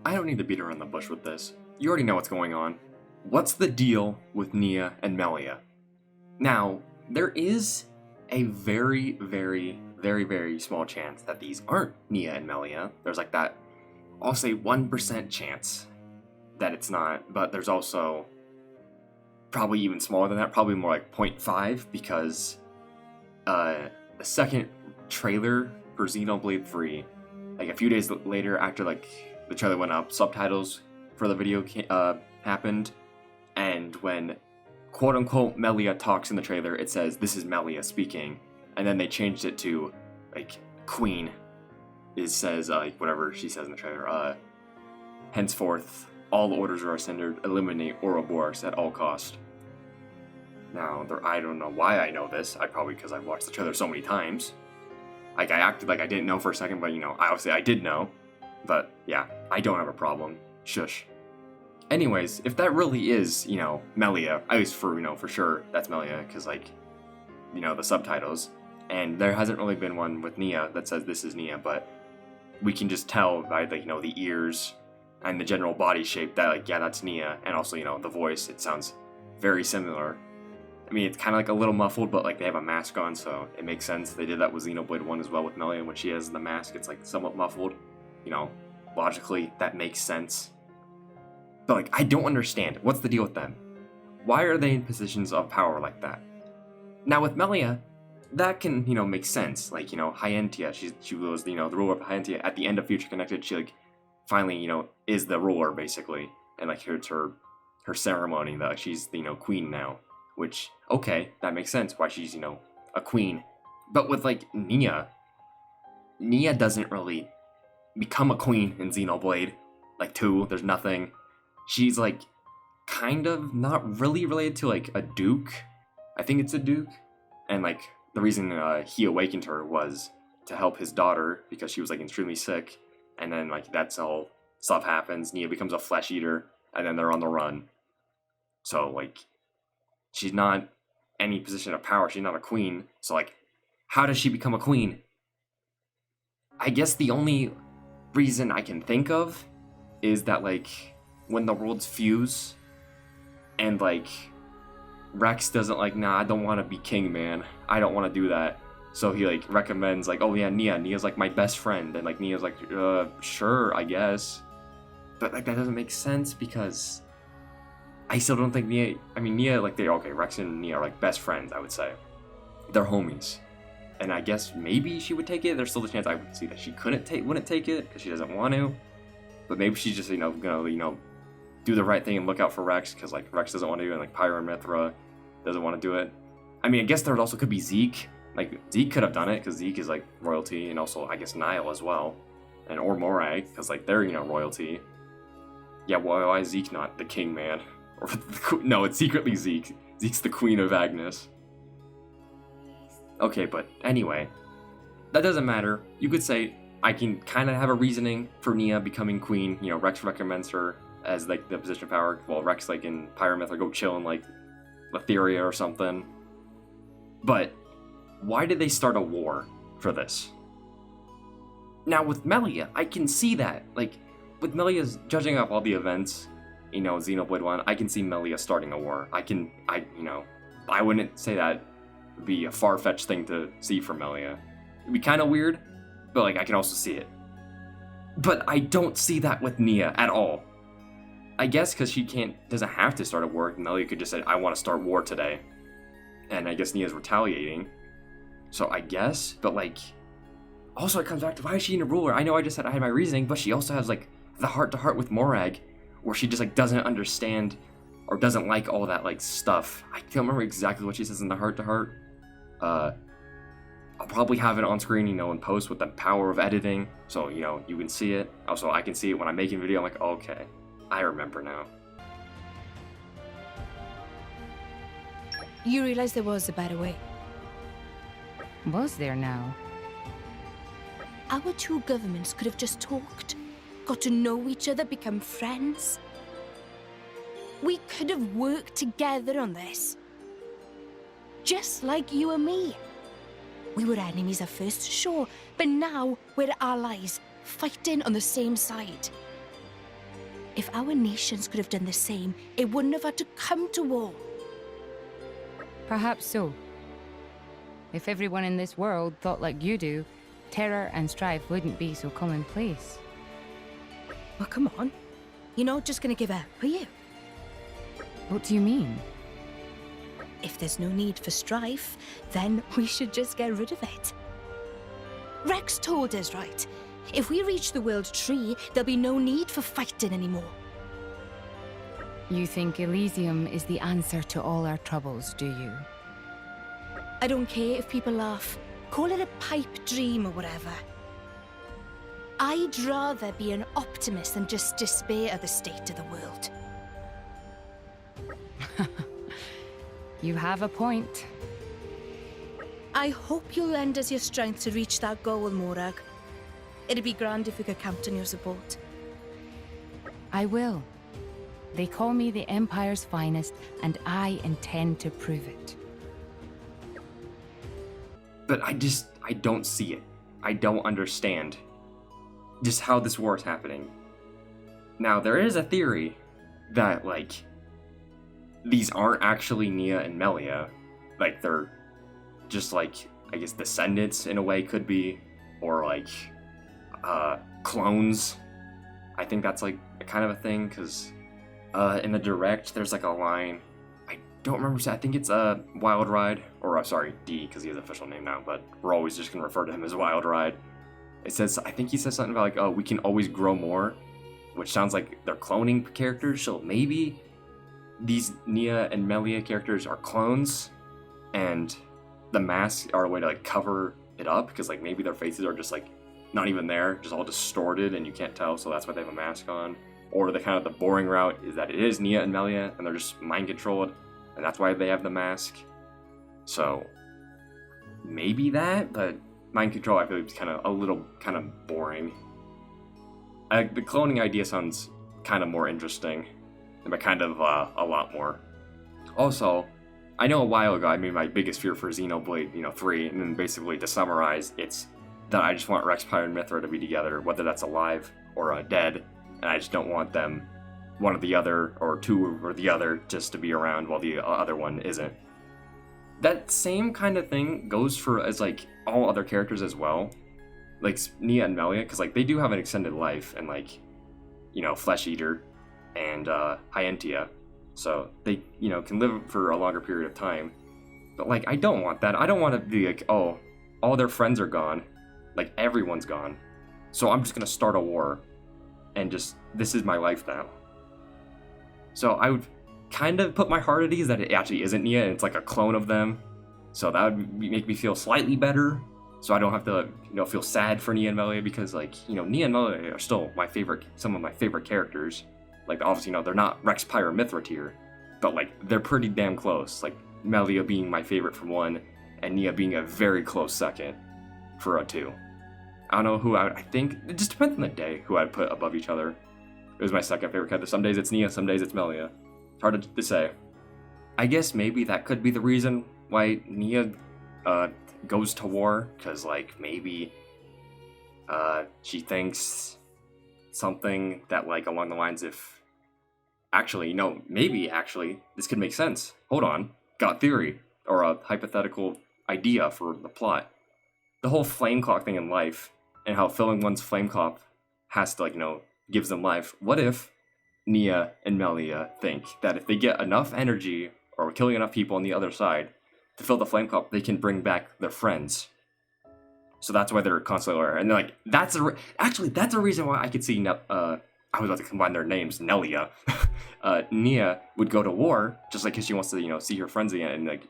I don't need to beat around the bush with this. You already know what's going on. What's the deal with Nia and Melia? Now, there is a very, very, very, very small chance that these aren't Nia and Melia. There's like that, I'll say 1% chance that it's not, but there's also probably even smaller than that, probably more like 0.5, because the second trailer for Xenoblade 3, like a few days later after like the trailer went up, subtitles for the video happened, and when quote-unquote Melia talks in the trailer, it says this is Melia speaking, and then they changed it to like Queen. It says like whatever she says in the trailer, henceforth all orders are ascended, eliminate Ouroboros at all cost. Now, I don't know why I know this. Probably because I've watched the trailer so many times. Like, I acted like I didn't know for a second, but, obviously I did know. But, yeah, I don't have a problem. Shush. Anyways, if that really is, Melia, at least for sure, that's Melia, because, like, the subtitles. And there hasn't really been one with Nia that says this is Nia, but we can just tell by, the ears and the general body shape that, like, yeah, that's Nia. And also, the voice, it sounds very similar. I mean, it's kind of like a little muffled, but like they have a mask on, so it makes sense. They did that with Xenoblade 1 as well with Melia. When she has the mask, it's like somewhat muffled. Logically, that makes sense. But like, I don't understand. What's the deal with them? Why are they in positions of power like that? Now with Melia, that can, make sense. Like, Hyentia, she was, the ruler of Hyentia. At the end of Future Connected, she like finally, is the ruler basically. And like here's her ceremony that like, she's the, queen now. Which, okay, that makes sense why she's, a queen. But with, like, Nia doesn't really become a queen in Xenoblade. Like, 2, there's nothing. She's, like, kind of not really related to, like, a duke. I think it's a duke. And, like, the reason he awakened her was to help his daughter because she was, like, extremely sick. And then, like, that's all stuff happens. Nia becomes a flesh eater, and then they're on the run. So, like, she's not any position of power. She's not a queen. So, like, how does she become a queen? I guess the only reason I can think of is that, like, when the worlds fuse and, like, Rex doesn't, like, nah, I don't want to be king, man. I don't want to do that. So he, like, recommends, like, oh, yeah, Nia's, like, my best friend. And, like, Nia's like, sure, I guess. But, like, that doesn't make sense because I still don't think Nia, like, Rex and Nia are, like, best friends, I would say. They're homies. And I guess maybe she would take it. There's still the chance I would see that she wouldn't take it, because she doesn't want to. But maybe she's just, gonna, do the right thing and look out for Rex, because, like, Rex doesn't want to do it, and, like, Pyra and Mythra doesn't want to do it. I mean, I guess there also could be Zeke. Like, Zeke could have done it, because Zeke is, like, royalty, and also, I guess, Niall as well. Or Morag, because, like, they're, royalty. Yeah, why is Zeke not the king, man? No, it's secretly Zeke. Zeke's the queen of Agnus. Okay, but anyway, that doesn't matter. You could say I can kind of have a reasoning for Nia becoming queen. Rex recommends her as, like, the position of power. Well, Rex, like, in Pyra Mythra go chill in, like, Letheria or something. But why did they start a war for this? Now, with Melia, I can see that. Like, with Melia's judging up all the events, Xenoblade 1, I can see Melia starting a war. I wouldn't say that would be a far-fetched thing to see from Melia. It'd be kind of weird, but, like, I can also see it. But I don't see that with Nia at all. I guess because she doesn't have to start a war. Melia could just say, I want to start war today. And I guess Nia's retaliating. So I guess, but, like, also it comes back to why is she in a ruler? I know I just said I had my reasoning, but she also has, like, the heart-to-heart with Morag, where she just, like, doesn't understand or doesn't like all that, like, stuff. I can't remember exactly what she says in the heart-to-heart. I'll probably have it on screen, in post with the power of editing, so, you can see it. Also, I can see it when I'm making a video. I'm like, okay, I remember now. You realize there was a better way. Was there now? Our two governments could have just talked, got to know each other, become friends. We could have worked together on this. Just like you and me. We were enemies at first, sure, but now we're allies, fighting on the same side. If our nations could have done the same, it wouldn't have had to come to war. Perhaps so. If everyone in this world thought like you do, terror and strife wouldn't be so commonplace. Well, come on. You're not just gonna give up, are you? What do you mean? If there's no need for strife, then we should just get rid of it. Rex told us, right? If we reach the World Tree, there'll be no need for fighting anymore. You think Elysium is the answer to all our troubles, do you? I don't care if people laugh. Call it a pipe dream or whatever. I'd rather be an optimist than just despair of the state of the world. You have a point. I hope you'll lend us your strength to reach that goal, Morag. It'd be grand if we could count on your support. I will. They call me the Empire's finest, and I intend to prove it. But I don't see it. I don't understand just how this war is happening. Now, there is a theory that, like, these aren't actually Nia and Melia. Like, they're just, like, I guess descendants in a way could be, or, like, clones. I think that's, like, a kind of a thing, because in the direct, there's, like, a line. I don't remember, I think it's Wild Ride, or, sorry, D, because he has an official name now, but we're always just going to refer to him as Wild Ride. It says, I think he says something about, like, oh, we can always grow more, which sounds like they're cloning characters, so maybe these Nia and Melia characters are clones, and the masks are a way to, like, cover it up, because, like, maybe their faces are just, like, not even there, just all distorted, and you can't tell, so that's why they have a mask on. Or the kind of the boring route is that it is Nia and Melia, and they're just mind-controlled, and that's why they have the mask. So, maybe that, but mind control I feel like is kind of a little kind of boring. The cloning idea sounds kind of more interesting, but kind of a lot more. Also, I know a while ago I made my biggest fear for Xenoblade, 3, and then basically to summarize, it's that I just want Rex, Pyra, and Mythra to be together, whether that's alive or dead, and I just don't want them, one or the other, or two or the other, just to be around while the other one isn't. That same kind of thing goes for as like all other characters as well, like Nia and Melia, because like they do have an extended life, and like, Flesh Eater and Hyentia, so they can live for a longer period of time. But like I don't want that. I don't want to be like, oh, all their friends are gone, like everyone's gone, so I'm just gonna start a war, and just this is my life now. So I would kind of put my heart at ease that it actually isn't Nia, and it's like a clone of them. So that would make me feel slightly better. So I don't have to, feel sad for Nia and Melia, because like, Nia and Melia are still some of my favorite characters. Like obviously, they're not Rex, Pyra, Mythra tier, but like they're pretty damn close. Like Melia being my favorite for 1, and Nia being a very close second for a 2. I don't know who I think it just depends on the day who I'd put above each other. It was my second favorite character. Some days it's Nia, some days it's Melia. It's hard to say. I guess maybe that could be the reason why Nia goes to war, because like maybe she thinks something that like along the lines of maybe this could make sense. Hold on, got theory or a hypothetical idea for the plot. The whole flame clock thing in life, and how filling one's flame clock has to gives them life. What if Nia and Melia think that if they get enough energy or killing enough people on the other side to fill the flame cup, they can bring back their friends? So that's why they're constantly, and like that's a reason why I could see I was about to combine their names, Nelia. Nia would go to war just like because she wants to see her friends again and like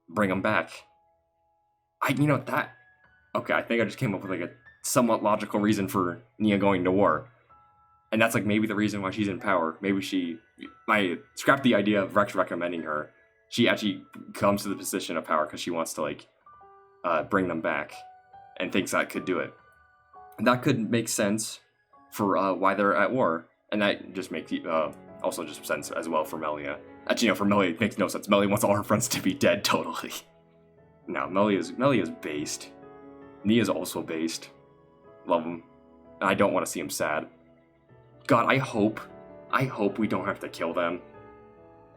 bring them back. Okay, I think I just came up with like a somewhat logical reason for Nia going to war. And that's like maybe the reason why she's in power. Maybe I scrapped the idea of Rex recommending her. She actually comes to the position of power because she wants to bring them back, and thinks that could do it. And that could make sense for why they're at war, and that just makes also just sense as well for Melia. Actually, for Melia it makes no sense. Melia wants all her friends to be dead totally. No, Melia's based. Nia's also based. Love him. I don't want to see him sad. God, I hope I hope we don't have to kill them.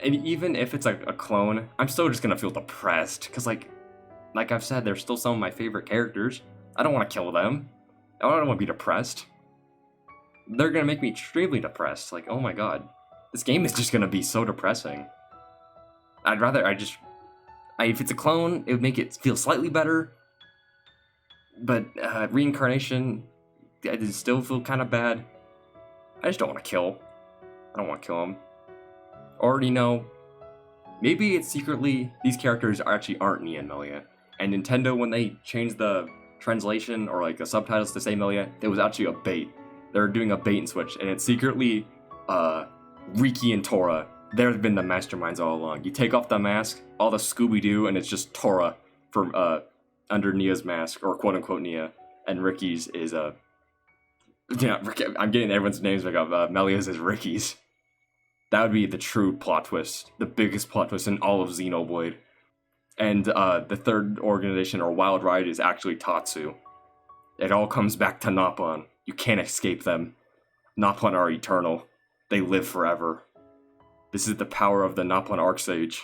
And even if it's a clone, I'm still just gonna feel depressed, because like I've said, they're still some of my favorite characters. I don't want to kill them. I don't want to be depressed. They're gonna make me extremely depressed. Like, oh my god, this game is just gonna be so depressing. I'd rather if it's a clone, it would make it feel slightly better. But reincarnation, I still feel kind of bad. I just don't want to kill. I don't want to kill them. Already know. Maybe it's secretly these characters aren't Nia and Melia. And Nintendo, when they changed the translation or like the subtitles to say Melia, it was actually a bait. They're doing a bait and switch, and it's secretly Riki and Tora. They've been the masterminds all along. You take off the mask, all the Scooby-Doo, and it's just Tora from under Nia's mask, or quote-unquote Nia, and Riki's is I'm getting everyone's names back up. Melia's is Riki's. That would be the true plot twist, the biggest plot twist in all of Xenoblade. And the third organization, or Wild Ride, is actually Tatsu. It all comes back to Napon. You can't escape them. Napon are eternal. They live forever. This is the power of the Napon Archsage.